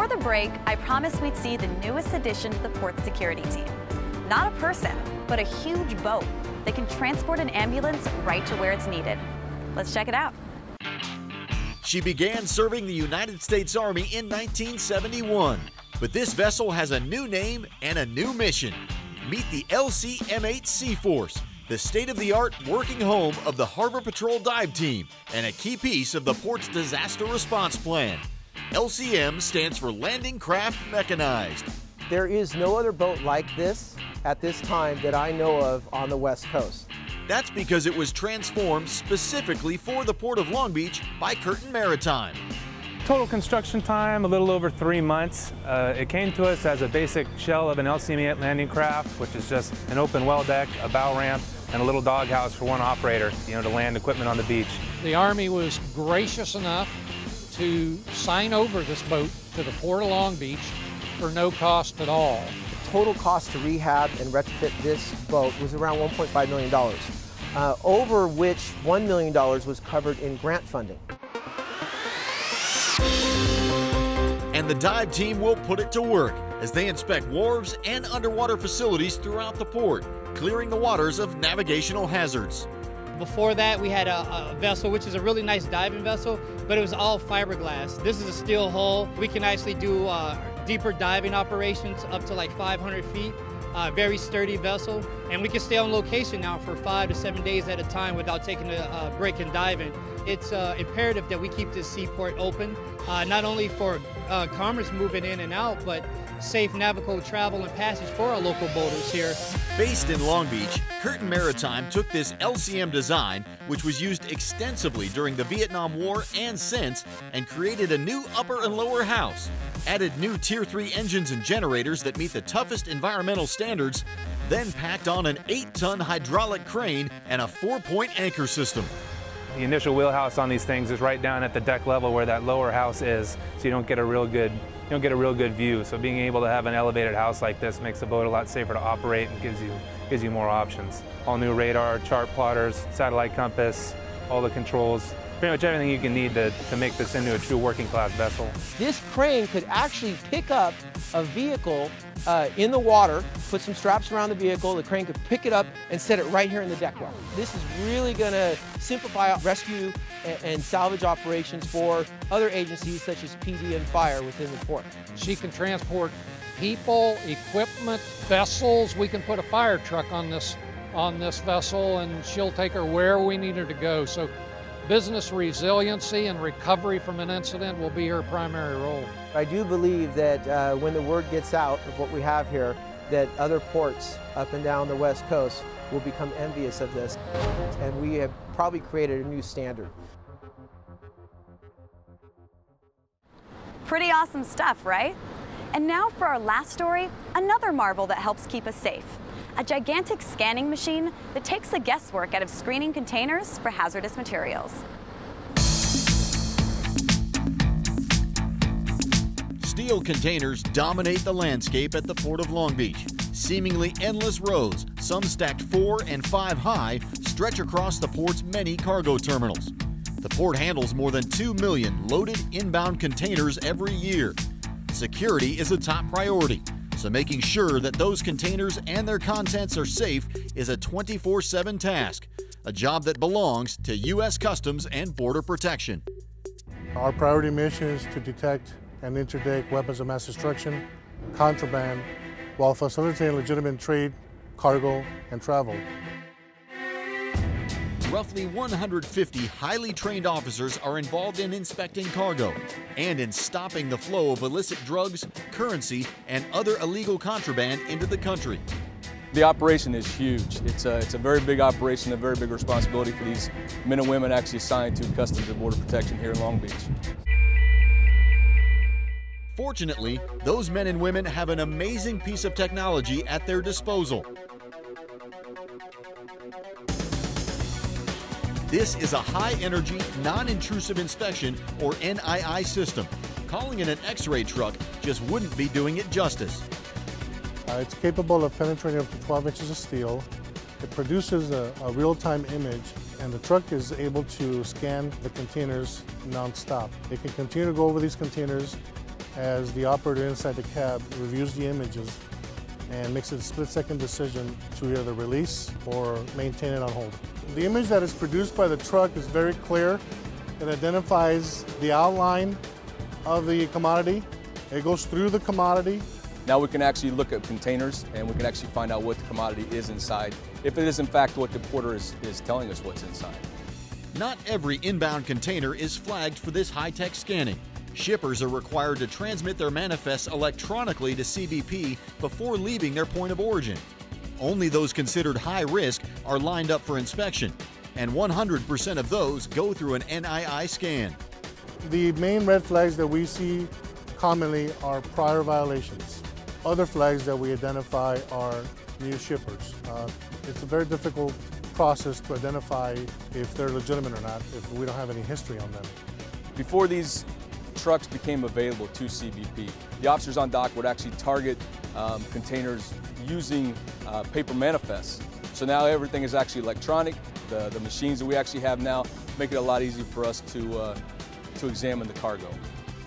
Before the break, I promised we'd see the newest addition to the port security team. Not a person, but a huge boat that can transport an ambulance right to where it's needed. Let's check it out. She began serving the United States Army in 1971, but this vessel has a new name and a new mission. Meet the LC-M8 Seaforce, the state-of-the-art working home of the Harbor Patrol Dive Team and a key piece of the port's disaster response plan. LCM stands for Landing Craft Mechanized. There is no other boat like this at this time that I know of on the West Coast. That's because it was transformed specifically for the Port of Long Beach by Curtin Maritime. Total construction time, a little over 3 months. It came to us as a basic shell of an LCM-8 landing craft, which is just an open well deck, a bow ramp, and a little doghouse for one operator, to land equipment on the beach. The Army was gracious enough to sign over this boat to the Port of Long Beach for no cost at all. The total cost to rehab and retrofit this boat was around $1.5 million, over which $1 million was covered in grant funding. And the dive team will put it to work as they inspect wharves and underwater facilities throughout the port, clearing the waters of navigational hazards. Before that, we had a vessel, which is a really nice diving vessel, but it was all fiberglass. This is a steel hull. We can actually do deeper diving operations up to like 500 feet. Very sturdy vessel, and we can stay on location now for 5 to 7 days at a time without taking a break in diving. It's imperative that we keep this seaport open, not only for commerce moving in and out, but safe navigable travel and passage for our local boaters here. Based in Long Beach, Curtin Maritime took this LCM design, which was used extensively during the Vietnam War and since, and created a new upper and lower house, added new Tier 3 engines and generators that meet the toughest environmental standards, then packed on an 8-ton hydraulic crane and a 4-point anchor system. The initial wheelhouse on these things is right down at the deck level where that lower house is, so you don't get a real good view. So being able to have an elevated house like this makes the boat a lot safer to operate and gives you more options. All new radar, chart plotters, satellite compass, all the controls, pretty much everything you can need to make this into a true working class vessel. This crane could actually pick up a vehicle in the water, put some straps around the vehicle, the crane could pick it up and set it right here in the deck well. This is really going to simplify rescue and salvage operations for other agencies such as PD and fire within the port. She can transport people, equipment, vessels. We can put a fire truck on this vessel and she'll take her where we need her to go. So business resiliency and recovery from an incident will be her primary role. I do believe that when the word gets out of what we have here, that other ports up and down the West Coast will become envious of this, and we have probably created a new standard. Pretty awesome stuff, right? And now for our last story, another marvel that helps keep us safe. A gigantic scanning machine that takes the guesswork out of screening containers for hazardous materials. Steel containers dominate the landscape at the Port of Long Beach. Seemingly endless rows, some stacked 4 and 5 high, stretch across the port's many cargo terminals. The port handles more than 2 million loaded inbound containers every year. Security is a top priority, so making sure that those containers and their contents are safe is a 24/7 task, a job that belongs to U.S. Customs and Border Protection. Our priority mission is to detect and interdict weapons of mass destruction, contraband, while facilitating legitimate trade, cargo, and travel. Roughly 150 highly trained officers are involved in inspecting cargo and in stopping the flow of illicit drugs, currency, and other illegal contraband into the country. The operation is huge. It's a very big operation, a very big responsibility for these men and women actually assigned to Customs and Border Protection here in Long Beach. Fortunately, those men and women have an amazing piece of technology at their disposal. This is a high-energy, non-intrusive inspection, or NII system. Calling it an X-ray truck just wouldn't be doing it justice. It's capable of penetrating up to 12 inches of steel. It produces a real-time image, and the truck is able to scan the containers non-stop. It can continue to go over these containers as the operator inside the cab reviews the images and makes a split-second decision to either release or maintain it on hold. The image that is produced by the truck is very clear. It identifies the outline of the commodity. It goes through the commodity. Now we can actually look at containers and we can actually find out what the commodity is inside, if it is in fact what the porter is telling us what's inside. Not every inbound container is flagged for this high-tech scanning. Shippers are required to transmit their manifests electronically to CBP before leaving their point of origin. Only those considered high risk are lined up for inspection, and 100% of those go through an NII scan. The main red flags that we see commonly are prior violations. Other flags that we identify are new shippers. It's a very difficult process to identify if they're legitimate or not if we don't have any history on them. Before these trucks became available to CBP, the officers on dock would actually target containers using paper manifests. So now everything is actually electronic. The machines that we actually have now make it a lot easier for us to examine the cargo.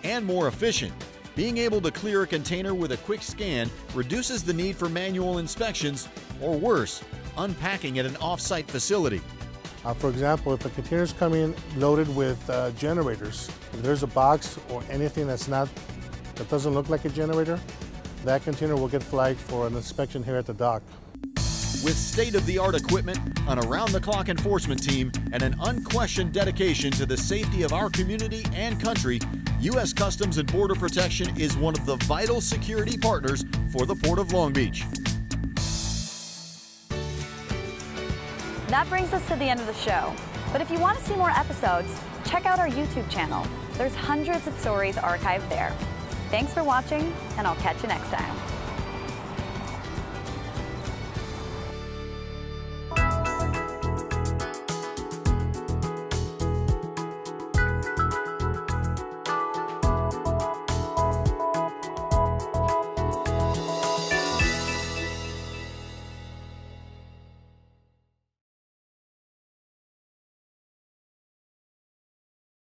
And more efficient. Being able to clear a container with a quick scan reduces the need for manual inspections, or worse, unpacking at an off-site facility. For example, if a container is coming loaded with generators, if there's a box or anything that doesn't look like a generator, that container will get flagged for an inspection here at the dock. With state-of-the-art equipment, an around-the-clock enforcement team, and an unquestioned dedication to the safety of our community and country, U.S. Customs and Border Protection is one of the vital security partners for the Port of Long Beach. That brings us to the end of the show. But if you want to see more episodes, check out our YouTube channel. There's hundreds of stories archived there. Thanks for watching, and I'll catch you next time.